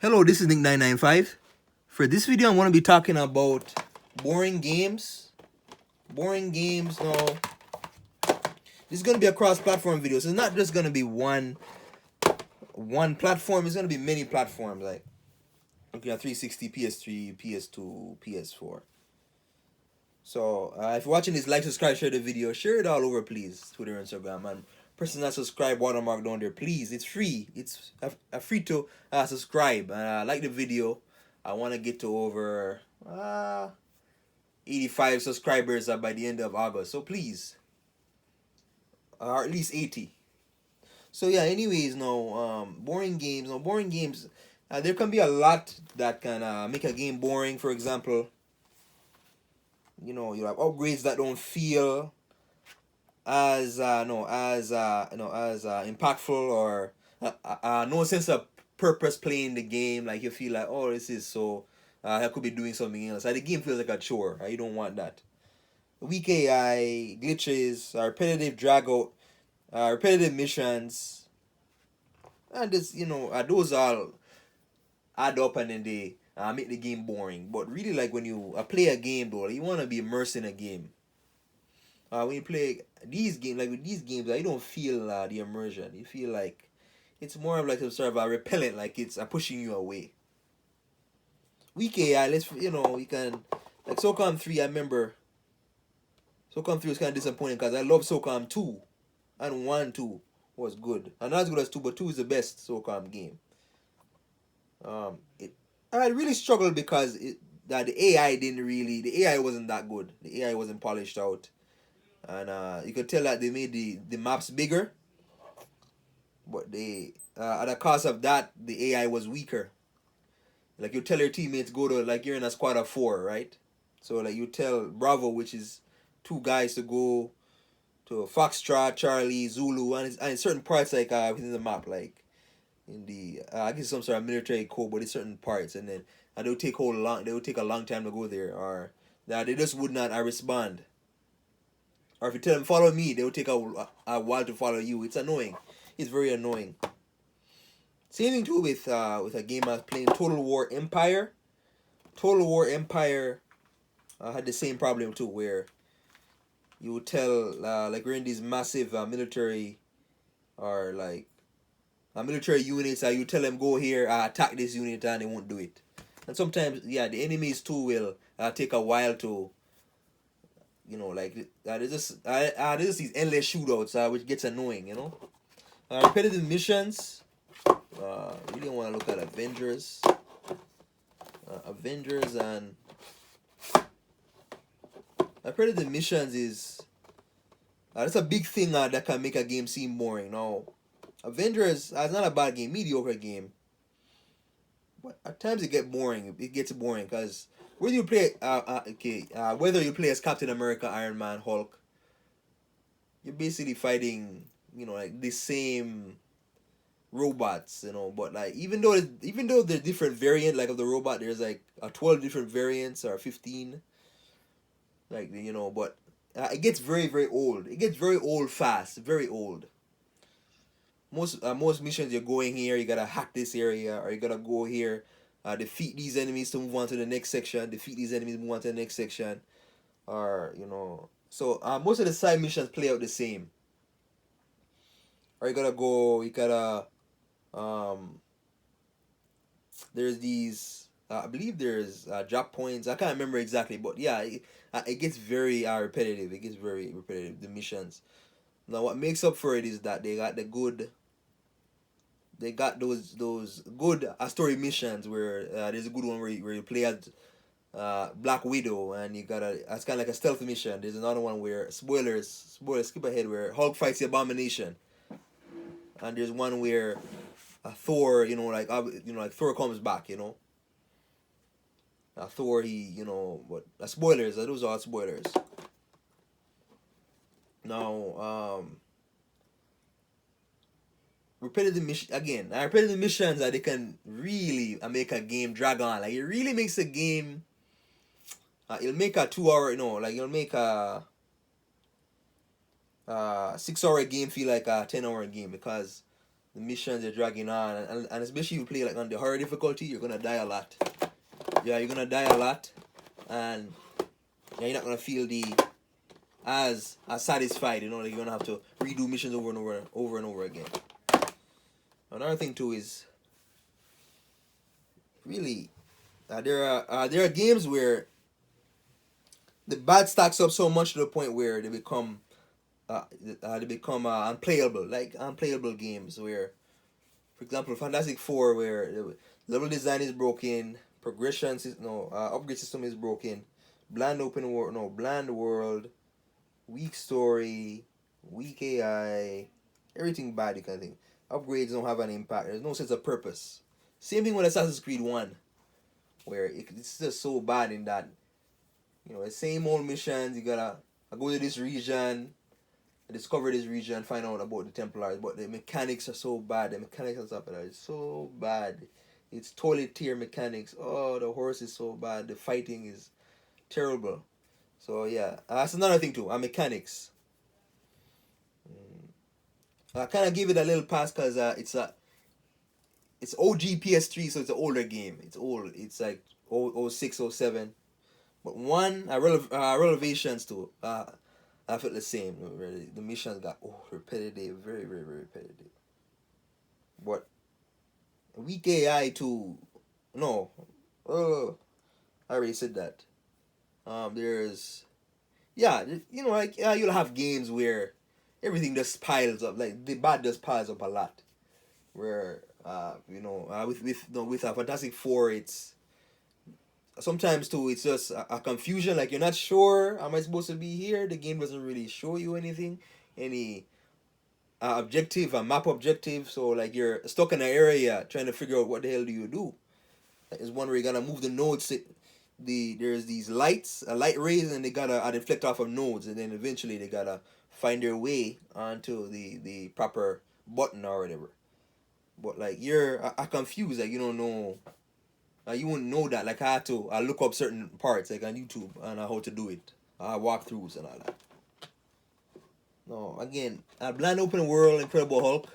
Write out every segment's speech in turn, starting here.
Hello, this is Nick995. For this video, I'm going to be talking about boring games. Boring games, no. This is going to be a cross-platform video, so it's not just going to be one platform. It's going to be many platforms, like okay, 360, PS3, PS2, PS4. So if you're watching this, like, subscribe, share the video, share it all over, please. Twitter, Instagram, and person that subscribe watermark down there, please. It's free. It's free to subscribe and like the video. I want to get to over 85 subscribers by the end of August. So please, or at least 80. So yeah. Anyways, no boring games. No boring games. There can be a lot that can make a game boring. For example, you have upgrades that don't feel as impactful, or no sense of purpose playing the game. Like you feel like, oh, this is so I could be doing something else. Like the game feels like a chore. You don't want that. Weak AI, glitches, repetitive drag out, repetitive missions, and this those all add up, and then they make the game boring. But really, like when you play a game though, you want to be immersed in a game. When you play these games, like with these games, you don't feel the immersion. You feel like it's more of like some sort of a repellent, like it's pushing you away. Weak AI, you can, like SOCOM 3. I remember SOCOM 3 was kind of disappointing because I love SOCOM 2, and 1 2 was good, and not as good as 2, but 2 is the best SOCOM game. I really struggled because that the AI wasn't that good. The AI wasn't polished out, and you could tell that they made the maps bigger, but they at the cost of that, the AI was weaker. Like you tell your teammates go to, like you're in a squad of 4, right? So like you tell Bravo, which is 2 guys, to go to Foxtrot, Charlie, Zulu, and certain parts, like within the map, like in the I guess some sort of military code, but in certain parts, and then they would take a long time to go there, or that they just would not respond. Or if you tell them follow me, they would take a while to follow you. It's annoying. It's very annoying. Same thing too with a game I was playing, Total War Empire. Total War Empire had the same problem too, where you would tell like we're in these massive military, or like military units. You tell them go here, attack this unit, and they won't do it. And sometimes, yeah, the enemies too will take a while to, like there's just these endless shootouts, which gets annoying. Repetitive missions. Really want to look at Avengers. Avengers and repetitive missions is that's a big thing that can make a game seem boring. Now, Avengers is not a bad game, mediocre game, but at times it gets boring because whether you play whether you play as Captain America, Iron Man, Hulk, you're basically fighting like the same robots, but like even though there's different variant like of the robot, there's like 12 different variants or 15, like but it gets very very old. It gets very old fast, very old. Most missions, you're going here, you gotta hack this area, or you gotta go here, defeat these enemies to move on to the next section, defeat these enemies, move on to the next section, or so most of the side missions play out the same. Or you gotta um there's these I believe there's drop points. I can't remember exactly, but yeah, it gets very repetitive. It gets very repetitive, the missions. Now what makes up for it is that they got those good story missions, where there's a good one where you play as Black Widow, and you gotta, it's kind of like a stealth mission. There's another one where spoilers skip ahead, where Hulk fights the Abomination, and there's one where Thor, like Thor comes back, Thor, but spoilers. Those are spoilers. Now, repetitive missions that they can really make a game drag on. Like it really makes a game. It'll make a 2 hour, like it'll make a 6 hour game feel like a 10 hour game, because the missions are dragging on, and especially if you play like on the hard difficulty, you're gonna die a lot. Yeah, you're gonna die a lot, and yeah, you're not gonna feel the as satisfied. Like you're gonna have to redo missions over and over again. Another thing too is really there are games where the bad stacks up so much to the point where they become unplayable, like unplayable games where, for example, Fantastic Four, where the level design is broken, upgrade system is broken, bland world, weak story, weak AI, everything bad you can think. Upgrades don't have an impact. There's no sense of purpose. Same thing with Assassin's Creed One, where it's just so bad in that the same old missions. You gotta go to this region, discover this region, find out about the Templars, but the mechanics are so bad. The mechanics on top of that is so bad. It's totally tier mechanics. Oh, the horse is so bad. The fighting is terrible. So yeah, that's another thing too. Mechanics. I kind of give it a little pass because it's OG PS3, so it's an older game. It's old. It's like 06, 07. But one relevations too. I felt the same. Really. The missions got repetitive, very very very repetitive. But weak AI too. No, I already said that. There's like you'll have games where everything just piles up. Like the bad just piles up a lot. Where with a Fantastic Four, it's sometimes too it's just a confusion. Like you're not sure, am I supposed to be here? The game doesn't really show you anything, any objective, a map objective. So like you're stuck in an area trying to figure out what the hell do you do. Like, there's one where you gotta move the nodes. There's these lights, light rays, and they gotta deflect off of nodes, and then eventually they gotta find their way onto the proper button or whatever. But like you're confused, like you don't know. You wouldn't know that. Like I look up certain parts like on YouTube and how to do it. Walkthroughs and all that. No, again, Blind Open World, Incredible Hulk,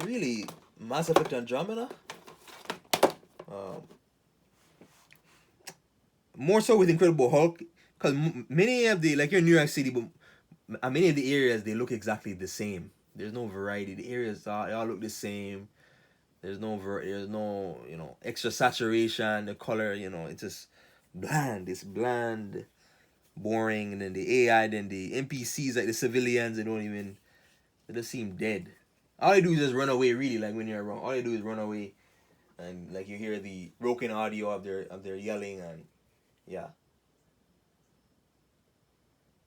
really Mass Effect Andromeda. Um, More so with Incredible Hulk, because many of the like you're in New York City, but many of the areas they look exactly the same. There's no variety. The areas they all look the same. There's no extra saturation. The color it's just bland. It's bland, boring, and then the AI, then the NPCs like the civilians they just seem dead. All they do is just run away. Really, like when you're around, all they do is run away, and like you hear the broken audio of their yelling and yeah.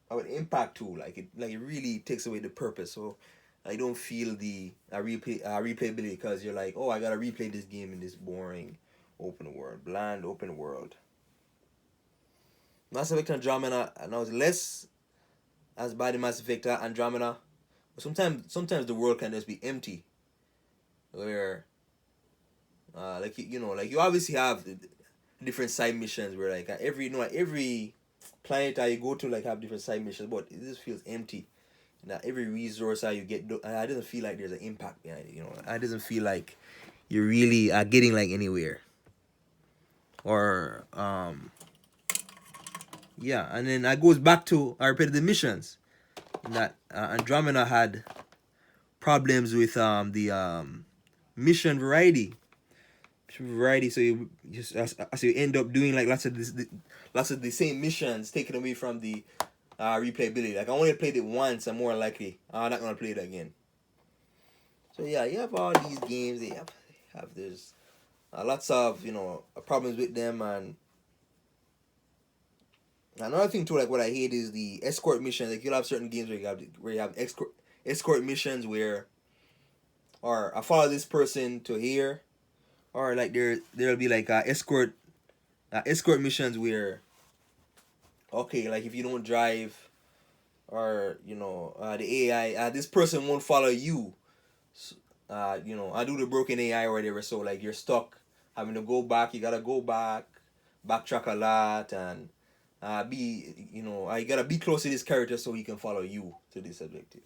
With impact too, like it really takes away the purpose. So I don't feel the replayability because you're like, oh, I gotta replay this game in this boring bland open world. Mass Effect Andromeda now is less as bad as Mass Effect Andromeda, but sometimes the world can just be empty, where like you obviously have different side missions where like every planet that you go to like have different side missions, but it just feels empty. That every resource that you get, it doesn't feel like there's an impact behind it. It doesn't feel like you really are getting like anywhere. Or yeah, and then that goes back to our repetitive missions. That Andromeda had problems with the mission variety. So you just as you end up doing like lots of the same missions taken away from the replayability. Like I only played it once, I'm more likely I'm not gonna play it again. So yeah, you have all these games. They have there's lots of problems with them, and another thing too. Like what I hate is the escort missions. Like you'll have certain games where you have escort missions where, or I follow this person to here, or like there'll be like escort missions where, okay, like if you don't drive, or the AI, this person won't follow you. I do the broken AI or whatever, so like you're stuck having to go back. You gotta go back, backtrack a lot, and you gotta be close to this character so he can follow you to this objective.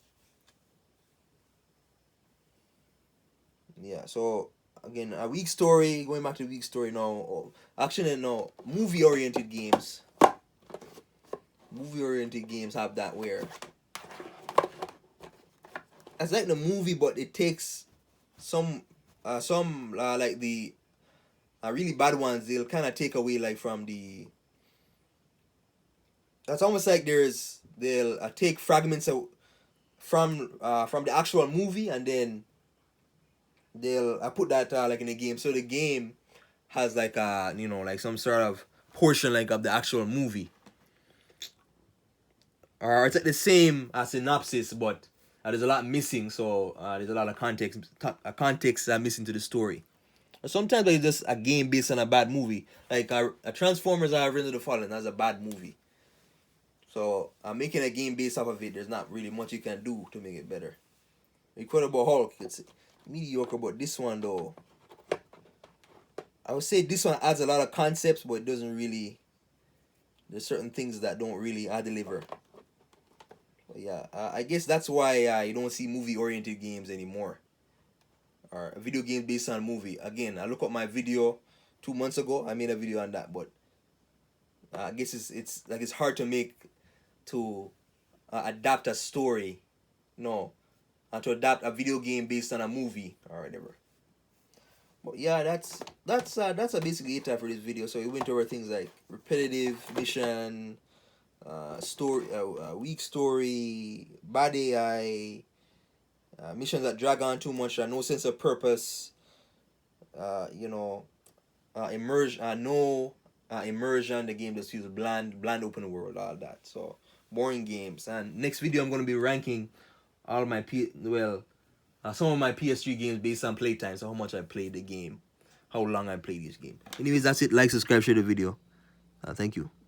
Yeah. So again, a weak story. Going back to weak story now. Actually, no. Movie oriented games. Movie oriented games have that where it's like the movie, but it takes some like the really bad ones. They'll kind of take away like from the. That's almost like they'll take fragments of, from the actual movie, and then they'll put that like in the game. So the game has like like some sort of portion like of the actual movie, or it's like the same synopsis, but there's a lot missing. So there's a lot of context missing to the story. Or sometimes it's just a game based on a bad movie, like a Transformers or Revenge of the Fallen. That's a bad movie. So making a game based off of it, there's not really much you can do to make it better. Incredible Hulk, it's mediocre, but this one though, I would say this one adds a lot of concepts, but it doesn't really. There's certain things that don't really deliver. But yeah, I guess that's why you don't see movie-oriented games anymore, or a video game based on movie. Again, I look up my video 2 months ago. I made a video on that, but I guess it's like it's hard to adapt a story, no, and to adapt a video game based on a movie or whatever. But yeah, that's basically it for this video. So we went over things like repetitive mission, weak story, bad AI, missions that drag on too much, no sense of purpose, you know, no immersion. The game just feels bland open world, all that. So boring games. And next video, I'm gonna be ranking all my some of my PS3 games based on playtime. So how much I played the game, how long I played this game. Anyways, that's it. Like, subscribe, share the video. Thank you.